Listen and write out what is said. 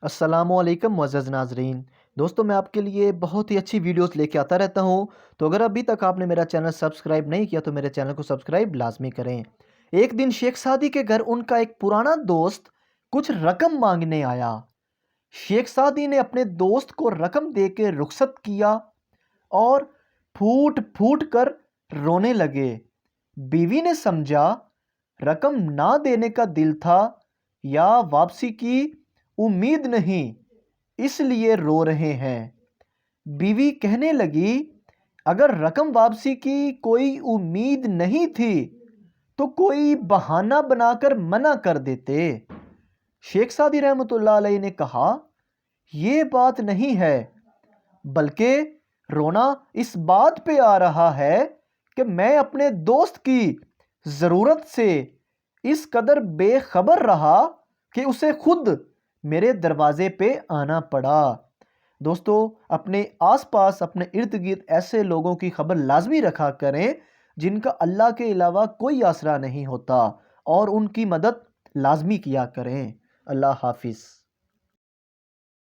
السلام علیکم معزز ناظرین۔ دوستو میں آپ کے لیے بہت ہی اچھی ویڈیوز لے کے آتا رہتا ہوں، تو اگر ابھی تک آپ نے میرا چینل سبسکرائب نہیں کیا تو میرے چینل کو سبسکرائب لازمی کریں۔ ایک دن شیخ سعدی کے گھر ان کا ایک پرانا دوست کچھ رقم مانگنے آیا۔ شیخ سعدی نے اپنے دوست کو رقم دے کے رخصت کیا اور پھوٹ پھوٹ کر رونے لگے۔ بیوی نے سمجھا رقم نہ دینے کا دل تھا یا واپسی کی امید نہیں، اس لیے رو رہے ہیں۔ بیوی کہنے لگی اگر رقم واپسی کی کوئی امید نہیں تھی تو کوئی بہانہ بنا کر منع کر دیتے۔ شیخ سعدی رحمۃ اللہ علیہ نے کہا یہ بات نہیں ہے، بلکہ رونا اس بات پہ آ رہا ہے کہ میں اپنے دوست کی ضرورت سے اس قدر بے خبر رہا کہ اسے خود میرے دروازے پہ آنا پڑا۔ دوستو اپنے آس پاس اپنے ارد گرد ایسے لوگوں کی خبر لازمی رکھا کریں جن کا اللہ کے علاوہ کوئی آسرا نہیں ہوتا، اور ان کی مدد لازمی کیا کریں۔ اللہ حافظ۔